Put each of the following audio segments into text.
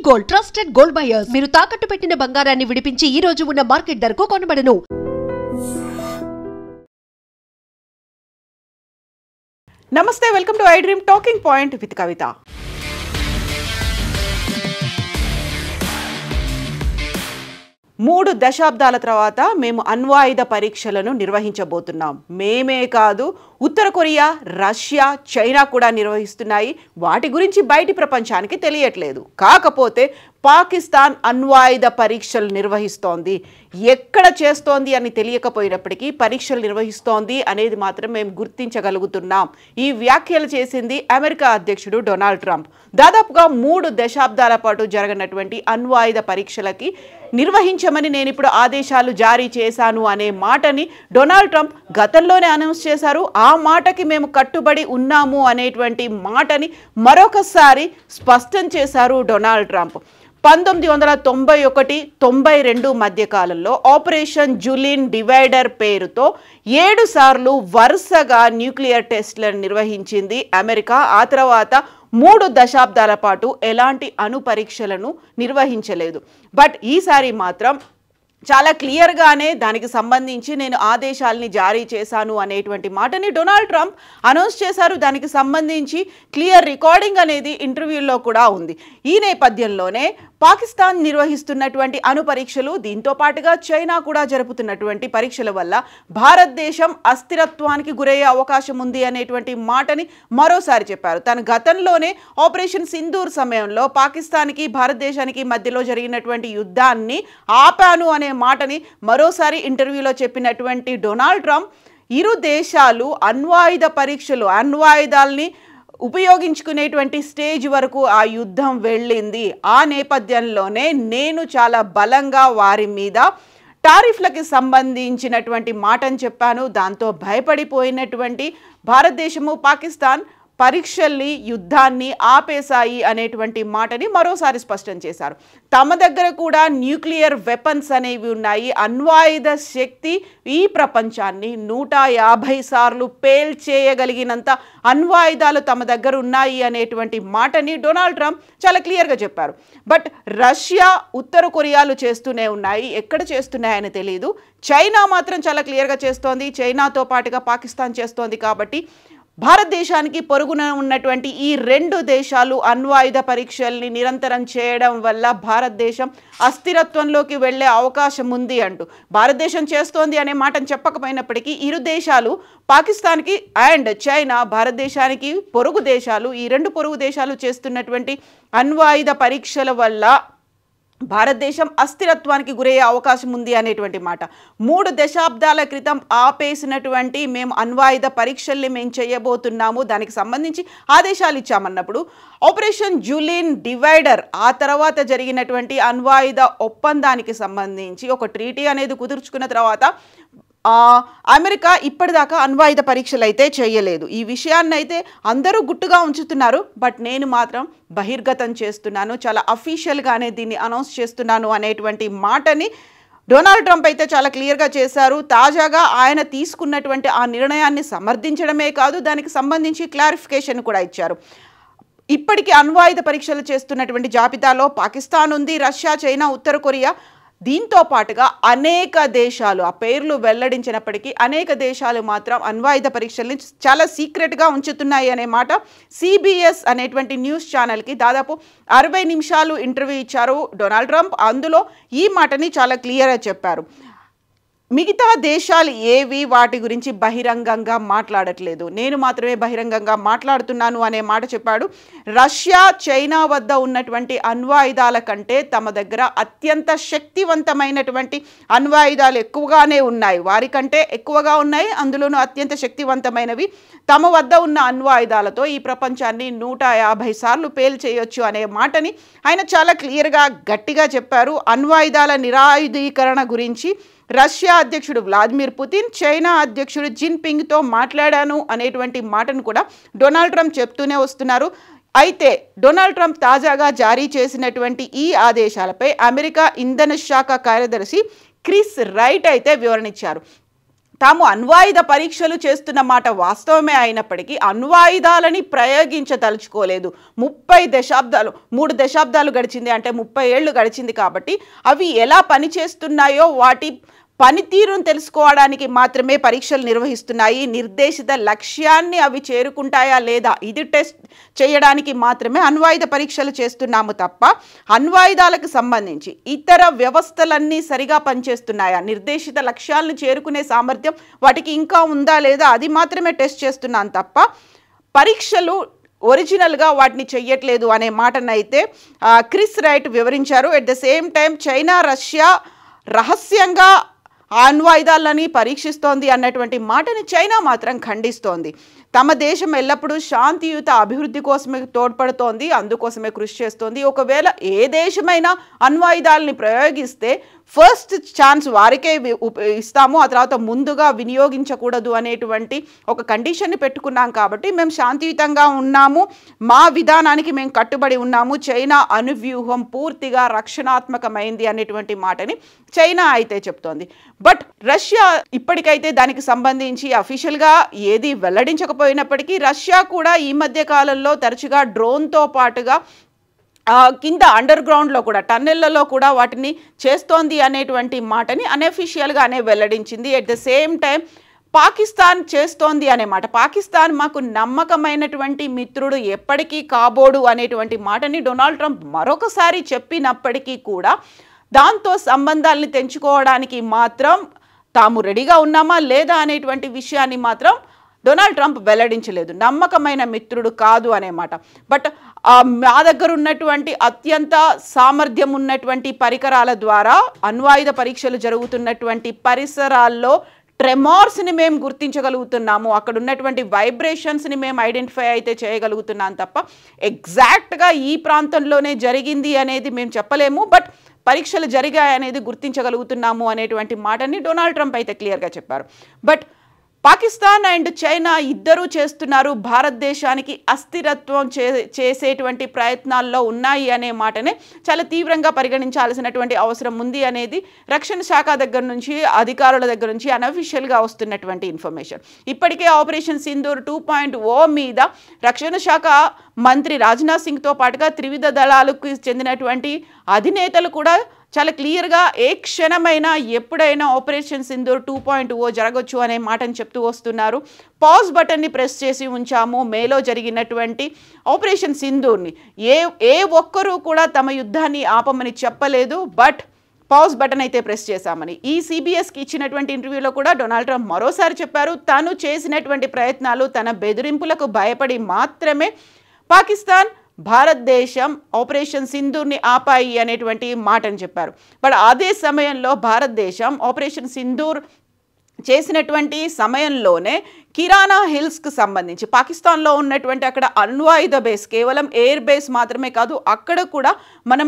Gold trusted gold buyers మీరు తాకట్టు పెట్టిన బంగారాన్ని విడిపించి ఈ రోజు ఉన్న మార్కెట్ ధరకు కొనబడను. నమస్తే, welcome to I dream talking point with Kavitha. మూడు దశాబ్దాల తర్వాత మేము అణ్వాయుధ పరీక్షలను నిర్వహించబోతున్నాం. మేమే కాదు, ఉత్తర కొరియా, రష్యా, చైనా కూడా నిర్వహిస్తున్నాయి. వాటి గురించి బయటి ప్రపంచానికి తెలియట్లేదు. కాకపోతే పాకిస్తాన్ అణ్వాయుధ పరీక్షలు నిర్వహిస్తోంది. ఎక్కడ చేస్తోంది అని తెలియకపోయినప్పటికీ పరీక్షలు నిర్వహిస్తోంది అనేది మాత్రం మేము గుర్తించగలుగుతున్నాం. ఈ వ్యాఖ్యలు చేసింది అమెరికా అధ్యక్షుడు డొనాల్డ్ ట్రంప్. దాదాపుగా 3 దశాబ్దాల పాటు జరగనటువంటి అణ్వాయుధ పరీక్షలకి నిర్వహించమని నేను ఇప్పుడు ఆదేశాలు జారీ చేశాను అనే మాటని డొనాల్డ్ ట్రంప్ గతంలోనే అనౌన్స్ చేశారు. ఆ మాటకి మేము కట్టుబడి ఉన్నాము అనేటువంటి మాటని మరొకసారి స్పష్టం చేశారు డొనాల్డ్ ట్రంప్. 1991-92 మధ్య కాలంలో ఆపరేషన్ జులిన్ డివైడర్ పేరుతో 7 సార్లు వరుసగా న్యూక్లియర్ టెస్ట్లను నిర్వహించింది అమెరికా. ఆ తర్వాత 3 దశాబ్దాల పాటు ఎలాంటి అణు పరీక్షలను నిర్వహించలేదు. బట్ ఈసారి మాత్రం చాలా క్లియర్గానే దానికి సంబంధించి నేను ఆదేశాలని జారీ చేశాను అనేటువంటి మాటని డొనాల్డ్ ట్రంప్ అనౌన్స్ చేశారు. దానికి సంబంధించి క్లియర్ రికార్డింగ్ అనేది ఇంటర్వ్యూల్లో కూడా ఉంది. ఈ నేపథ్యంలోనే పాకిస్తాన్ నిర్వహిస్తున్నటువంటి అణు పరీక్షలు, దీంతో పాటుగా చైనా కూడా జరుపుతున్నటువంటి పరీక్షల వల్ల భారతదేశం అస్థిరత్వానికి గురయ్యే అవకాశం ఉంది అనేటువంటి మాటని మరోసారి చెప్పారు. తన గతంలోనే ఆపరేషన్ సింధూర్ సమయంలో పాకిస్తాన్కి భారతదేశానికి మధ్యలో జరిగినటువంటి యుద్ధాన్ని ఆపాను అనే మాటని మరోసారి ఇంటర్వ్యూలో చెప్పినటువంటి డొనాల్డ్ ట్రంప్ ఇరు దేశాలు అణ్వాయుధ పరీక్షలు, అణ్వాయుధాలని ఉపయోగించుకునేటువంటి స్టేజ్ వరకు ఆ యుద్ధం వెళ్ళింది. ఆ నేపథ్యంలోనే నేను చాలా బలంగా వారి మీద టారిఫ్లకి సంబంధించినటువంటి మాటను చెప్పాను. దాంతో భయపడిపోయినటువంటి భారతదేశము, పాకిస్తాన్ పరీక్షల్ని, యుద్ధాన్ని ఆపేశాయి అనేటువంటి మాటని మరోసారి స్పష్టం చేశారు. తమ దగ్గర కూడా న్యూక్లియర్ వెపన్స్ అనేవి ఉన్నాయి. అణ్వాయుధ శక్తి ఈ ప్రపంచాన్ని 150 సార్లు పేల్చేయగలిగినంత అణ్వాయుధాలు తమ దగ్గర ఉన్నాయి అనేటువంటి మాటని డొనాల్డ్ ట్రంప్ చాలా క్లియర్గా చెప్పారు. బట్ రష్యా, ఉత్తర కొరియాలు చేస్తూనే ఉన్నాయి. ఎక్కడ చేస్తున్నాయని తెలియదు. చైనా మాత్రం చాలా క్లియర్గా చేస్తోంది. చైనాతో పాటుగా పాకిస్తాన్ చేస్తోంది. కాబట్టి భారతదేశానికి పొరుగున ఉన్నటువంటి ఈ 2 దేశాలు అణ్వాయుధ పరీక్షల్ని నిరంతరం చేయడం వల్ల భారతదేశం అస్థిరత్వంలోకి వెళ్ళే అవకాశం ఉంది అంటూ భారతదేశం చేస్తోంది అనే మాటను చెప్పకపోయినప్పటికీ ఇరు దేశాలు, పాకిస్తాన్కి అండ్ చైనా, భారతదేశానికి పొరుగు దేశాలు, ఈ 2 పొరుగు దేశాలు చేస్తున్నటువంటి అణ్వాయుధ పరీక్షల వల్ల భారతదేశం అస్థిరత్వానికి గురయ్యే అవకాశం ఉంది అనేటువంటి మాట. 3 దశాబ్దాల క్రితం ఆపేసినటువంటి మేము అణ్వాయుధ పరీక్షల్ని మేము చేయబోతున్నాము, దానికి సంబంధించి ఆదేశాలు ఇచ్చామన్నప్పుడు ఆపరేషన్ జులిన్ డివైడర్, ఆ తర్వాత జరిగినటువంటి అణ్వాయుధ ఒప్పందానికి సంబంధించి ఒక ట్రీటీ అనేది కుదుర్చుకున్న తర్వాత అమెరికా ఇప్పటిదాకా అణ్వాయుధ పరీక్షలు అయితే చేయలేదు. ఈ విషయాన్ని అయితే అందరూ గుట్టుగా ఉంచుతున్నారు. బట్ నేను మాత్రం బహిర్గతం చేస్తున్నాను, చాలా అఫీషియల్గానే దీన్ని అనౌన్స్ చేస్తున్నాను అనేటువంటి మాటని డొనాల్డ్ ట్రంప్ అయితే చాలా క్లియర్గా చేశారు. తాజాగా ఆయన తీసుకున్నటువంటి ఆ నిర్ణయాన్ని సమర్థించడమే కాదు, దానికి సంబంధించి క్లారిఫికేషన్ కూడా ఇచ్చారు. ఇప్పటికీ అణ్వాయుధ పరీక్షలు చేస్తున్నటువంటి జాబితాలో పాకిస్తాన్ ఉంది, రష్యా, చైనా, ఉత్తర కొరియా. దీంతో పాటుగా అనేక దేశాలు, ఆ పేర్లు వెల్లడించినప్పటికీ అనేక దేశాలు మాత్రం అణ్వాయుధ పరీక్షల్ని చాలా సీక్రెట్గా ఉంచుతున్నాయి అనే మాట CBS అనేటువంటి న్యూస్ ఛానల్కి దాదాపు 60 నిమిషాలు ఇంటర్వ్యూ ఇచ్చారు డొనాల్డ్ ట్రంప్. అందులో ఈ మాటని చాలా క్లియర్గా చెప్పారు. మిగతా దేశాలు ఏవి వాటి గురించి బహిరంగంగా మాట్లాడట్లేదు, నేను మాత్రమే బహిరంగంగా మాట్లాడుతున్నాను అనే మాట చెప్పాడు. రష్యా, చైనా వద్ద ఉన్నటువంటి అణ్వాయుధాల కంటే తమ దగ్గర అత్యంత శక్తివంతమైనటువంటి అణ్వాయుధాలు ఎక్కువగానే ఉన్నాయి, వారికంటే ఎక్కువగా ఉన్నాయి, అందులోనూ అత్యంత శక్తివంతమైనవి. తమ వద్ద ఉన్న అణ్వాయుధాలతో ఈ ప్రపంచాన్ని 150 సార్లు పేల్చేయొచ్చు అనే మాటని ఆయన చాలా క్లియర్గా, గట్టిగా చెప్పారు. అణ్వాయుధాల నిరాయుధీకరణ గురించి రష్యా అధ్యక్షుడు వ్లాదిమిర్ పుతిన్, చైనా అధ్యక్షుడు జిన్పింగ్తో మాట్లాడాను అనేటువంటి మాటను కూడా డొనాల్డ్ ట్రంప్ చెప్తూనే వస్తున్నారు. అయితే డొనాల్డ్ ట్రంప్ తాజాగా జారీ చేసినటువంటి ఈ ఆదేశాలపై అమెరికా ఇంధన శాఖ కార్యదర్శి క్రిస్ రైట్ అయితే వివరణ ఇచ్చారు. తాము అణ్వాయుధ పరీక్షలు చేస్తున్న మాట వాస్తవమే అయినప్పటికీ అణ్వాయుధాలని ప్రయోగించదలుచుకోలేదు. 3 దశాబ్దాలు గడిచింది, అంటే 30 ఏళ్ళు గడిచింది. కాబట్టి అవి ఎలా పనిచేస్తున్నాయో వాటి పనితీరును తెలుసుకోవడానికి మాత్రమే పరీక్షలు నిర్వహిస్తున్నాయి. నిర్దేశిత లక్ష్యాన్ని అవి చేరుకుంటాయా లేదా ఇది టెస్ట్ చేయడానికి మాత్రమే అణ్వాయుధ పరీక్షలు చేస్తున్నాము తప్ప అణ్వాయుధాలకు సంబంధించి ఇతర వ్యవస్థలన్నీ సరిగా పనిచేస్తున్నాయా, నిర్దేశిత లక్ష్యాలను చేరుకునే సామర్థ్యం వాటికి ఇంకా ఉందా లేదా అది మాత్రమే టెస్ట్ చేస్తున్నాను తప్ప పరీక్షలు ఒరిజినల్గా వాటిని చెయ్యట్లేదు అనే మాటనైతే క్రిస్ రైట్ వివరించారు. At the same time China, Russia రహస్యంగా అణ్వాయుధాలని పరీక్షిస్తోంది అన్నటువంటి మాటని చైనా మాత్రం ఖండిస్తోంది. తమ దేశం ఎల్లప్పుడూ శాంతియుత అభివృద్ధి కోసమే తోడ్పడుతోంది, అందుకోసమే కృషి చేస్తోంది. ఒకవేళ ఏ దేశమైనా అణ్వాయుధాలని ప్రయోగిస్తే ఫస్ట్ ఛాన్స్ వారికే ఇస్తాము, ఆ తర్వాత ముందుగా వినియోగించకూడదు అనేటువంటి ఒక కండిషన్ని పెట్టుకున్నాం. కాబట్టి మేము శాంతియుతంగా ఉన్నాము, మా విధానానికి మేము కట్టుబడి ఉన్నాము, చైనా అణువ్యూహం పూర్తిగా రక్షణాత్మకమైంది అనేటువంటి మాటని చైనా అయితే చెప్తోంది. బట్ రష్యా ఇప్పటికైతే దానికి సంబంధించి అఫీషియల్గా ఏది వెల్లడించకపోయినప్పటికీ రష్యా కూడా ఈ మధ్య కాలంలో తరచుగా డ్రోన్తో పాటుగా కింద అండర్ గ్రౌండ్లో కూడా టన్నెళ్లలో కూడా వాటిని చేస్తోంది అనేటువంటి మాటని అన్అఫీషియల్గానే వెల్లడించింది. At the same time Pakistan చేస్తోంది అనే మాట, పాకిస్తాన్ మాకు నమ్మకమైనటువంటి మిత్రుడు ఎప్పటికీ కాబోడు అనేటువంటి మాటని డొనాల్డ్ ట్రంప్ మరొకసారి చెప్పినప్పటికీ కూడా దాంతో సంబంధాలని తెంచుకోవడానికి మాత్రం తాము రెడీగా ఉన్నామా లేదా అనేటువంటి విషయాన్ని మాత్రం డొనాల్డ్ ట్రంప్ వెల్లడించలేదు. నమ్మకమైన మిత్రుడు కాదు అనే మాట. బట్ మా దగ్గర ఉన్నటువంటి అత్యంత సామర్థ్యం ఉన్నటువంటి పరికరాల ద్వారా అణ్వాయుధ పరీక్షలు జరుగుతున్నటువంటి పరిసరాల్లో ట్రెమార్స్ని మేము గుర్తించగలుగుతున్నాము, అక్కడ ఉన్నటువంటి వైబ్రేషన్స్ని మేము ఐడెంటిఫై అయితే చేయగలుగుతున్నాం తప్ప ఎగ్జాక్ట్గా ఈ ప్రాంతంలోనే జరిగింది అనేది మేము చెప్పలేము, బట్ పరీక్షలు జరిగాయనేది గుర్తించగలుగుతున్నాము అనేటువంటి మాటని డొనాల్డ్ ట్రంప్ అయితే క్లియర్గా చెప్పారు. బట్ పాకిస్తాన్ అండ్ చైనా ఇద్దరూ చేస్తున్నారు, భారతదేశానికి అస్థిరత్వం చేసేటువంటి ప్రయత్నాల్లో ఉన్నాయి అనే మాటనే చాలా తీవ్రంగా పరిగణించాల్సినటువంటి అవసరం ఉంది అనేది రక్షణ శాఖ దగ్గర నుంచి అధికారుల దగ్గర నుంచి అన్అఫీషియల్గా వస్తున్నటువంటి ఇన్ఫర్మేషన్. ఇప్పటికే ఆపరేషన్ సింధూర్ 2.0 మీద రక్షణ శాఖ మంత్రి రాజ్నాథ్ సింగ్తో పాటుగా త్రివిధ దళాలకు చెందినటువంటి అధినేతలు కూడా చాలా క్లియర్గా ఏ క్షణమైనా ఎప్పుడైనా ఆపరేషన్ సింధూర్ 2.0 జరగవచ్చు అనే మాటను చెప్తూ వస్తున్నారు. పాజ్ బటన్ని ప్రెస్ చేసి ఉంచాము మేలో జరిగినటువంటి ఆపరేషన్ సింధూర్ని. ఏ ఒక్కరూ కూడా తమ యుద్ధాన్ని ఆపమని చెప్పలేదు, బట్ పాజ్ బటన్ అయితే ప్రెస్ చేశామని. ఈ CBSకి ఇచ్చినటువంటి ఇంటర్వ్యూలో కూడా డొనాల్డ్ ట్రంప్ మరోసారి చెప్పారు, తను చేసినటువంటి ప్రయత్నాలు తన బెదిరింపులకు భయపడి మాత్రమే పాకిస్తాన్ భారతదేశం ఆపరేషన్ సింధూర్ని ఆపాయి అనేటువంటి మాటను చెప్పారు. బట్ అదే సమయంలో భారతదేశం ఆపరేషన్ సింధూర్ చేసినటువంటి సమయంలోనే కిరానా హిల్స్కి సంబంధించి పాకిస్తాన్లో ఉన్నటువంటి అక్కడ అణ్వాయుధ బేస్, కేవలం ఎయిర్ బేస్ మాత్రమే కాదు, అక్కడ కూడా మనం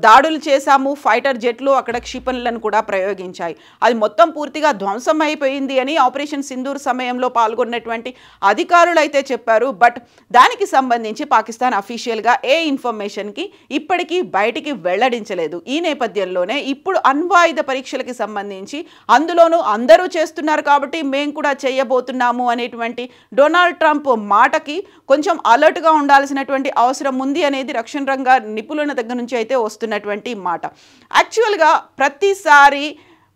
దాడులు చేశాము, ఫైటర్ జెట్లు అక్కడ క్షిపణులను కూడా ప్రయోగించాయి, అది మొత్తం పూర్తిగా ధ్వంసం అయిపోయింది అని ఆపరేషన్ సింధూర్ సమయంలో పాల్గొన్నటువంటి అధికారులు అయితే చెప్పారు. బట్ దానికి సంబంధించి పాకిస్తాన్ అఫీషియల్గా ఏ ఇన్ఫర్మేషన్కి ఇప్పటికీ బయటికి వెల్లడించలేదు. ఈ నేపథ్యంలోనే ఇప్పుడు అణ్వాయుధ పరీక్షలకి సంబంధించి అందులోనూ అందరూ చేస్తున్నారు కాబట్టి మేము కూడా చేయబోతున్నాము అనేటువంటి డొనాల్డ్ ట్రంప్ మాటకి కొంచెం అలర్ట్గా ఉండాల్సినటువంటి అవసరం ఉంది అనేది రక్షణ రంగ నిపుణుల దగ్గర నుంచి అయితే వస్తున్నటువంటి మాట. యాక్చువల్గా ప్రతిసారి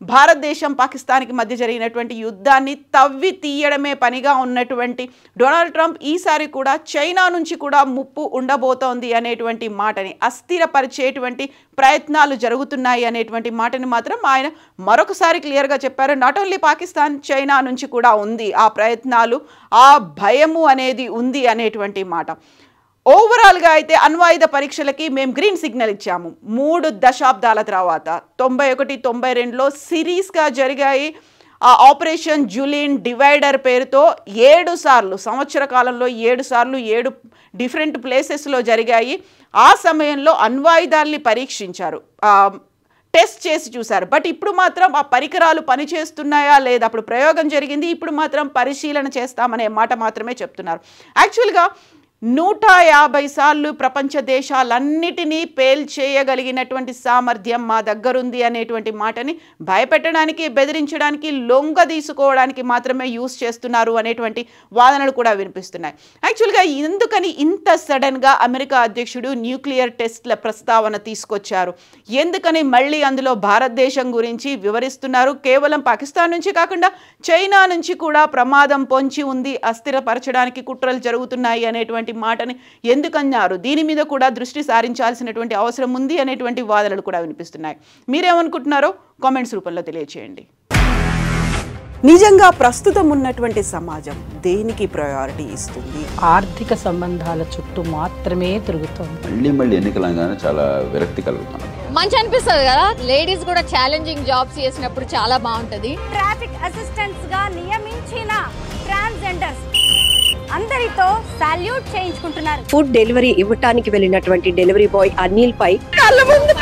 భారతదేశం పాకిస్తాన్కి మధ్య జరిగినటువంటి యుద్ధాన్ని తవ్వి తీయడమే పనిగా ఉన్నటువంటి డొనాల్డ్ ట్రంప్ ఈసారి కూడా చైనా నుంచి కూడా ముప్పు ఉండబోతోంది అనేటువంటి మాటని, అస్థిరపరిచేటువంటి ప్రయత్నాలు జరుగుతున్నాయి అనేటువంటి మాటని మాత్రం ఆయన మరొకసారి క్లియర్గా చెప్పారు. నాట్ ఓన్లీ పాకిస్తాన్, చైనా నుంచి కూడా ఉంది ఆ ప్రయత్నాలు, ఆ భయము అనేది ఉంది అనేటువంటి మాట. ఓవరాల్గా అయితే అణ్వాయుధ పరీక్షలకి మేము గ్రీన్ సిగ్నల్ ఇచ్చాము. 3 దశాబ్దాల తర్వాత 91-92లో సిరీస్గా జరిగాయి. ఆ ఆపరేషన్ జులిన్ డివైడర్ పేరుతో 7 సార్లు, సంవత్సర కాలంలో 7 సార్లు 7 డిఫరెంట్ ప్లేసెస్లో జరిగాయి. ఆ సమయంలో అణ్వాయుధాల్ని పరీక్షించారు, టెస్ట్ చేసి చూశారు. బట్ ఇప్పుడు మాత్రం ఆ పరికరాలు పనిచేస్తున్నాయా లేదా, అప్పుడు ప్రయోగం జరిగింది, ఇప్పుడు మాత్రం పరిశీలన చేస్తామనే మాట మాత్రమే చెప్తున్నారు. యాక్చువల్గా 150 సార్లు ప్రపంచ దేశాలన్నిటినీ పేల్చేయగలిగినటువంటి సామర్థ్యం మా దగ్గరుంది అనేటువంటి మాటని భయపెట్టడానికి, బెదిరించడానికి, లొంగదీసుకోవడానికి మాత్రమే యూజ్ చేస్తున్నారు అనేటువంటి వాదనలు కూడా వినిపిస్తున్నాయి. యాక్చువల్గా ఎందుకని ఇంత సడన్గా అమెరికా అధ్యక్షుడు న్యూక్లియర్ టెస్ట్ల ప్రస్తావన తీసుకొచ్చారు? ఎందుకని మళ్ళీ అందులో భారతదేశం గురించి వివరిస్తున్నారు? కేవలం పాకిస్తాన్ నుంచి కాకుండా చైనా నుంచి కూడా ప్రమాదం పొంచి ఉంది, అస్థిరపరచడానికి కుట్రలు జరుగుతున్నాయి అనేటువంటి మాటని ఎందుకన్నారు? దీని మీద కూడా దృష్టి సారించాల్సినటువంటి అవసరం ఉంది అనేటువంటి వాదనలు కూడా వినిపిస్తున్నాయి. మీరేమనుకుంటున్నారో కామెంట్స్ రూపంలో తెలియజేయండి. నిజంగా ప్రస్తుతం ఉన్నటువంటి సమాజం దేనికి ప్రయారిటీ ఇస్తుంది? ఆర్థిక సంబంధాల చుట్టూ మాత్రమే తిరుగుతుంది. మళ్ళీ ఎన్నికలంగానే చాలా విరక్తి కలుగుతాను. మంచి అనిపిస్తుంది కదా, లేడీస్ కూడా ఛాలెంజింగ్ జాబ్స్ చేసినప్పుడు చాలా బాగుంటది. ట్రాఫిక్ అసిస్టెంట్స్ గా నియమించిన ట్రాన్స్జెండర్స్ అందరితో సాల్యూట్ చేయించుకుంటున్నారు. ఫుడ్ డెలివరీ ఇవ్వటానికి వెళ్ళినటువంటి డెలివరీ బాయ్ అనిల్ పై కళ్ళ ముందు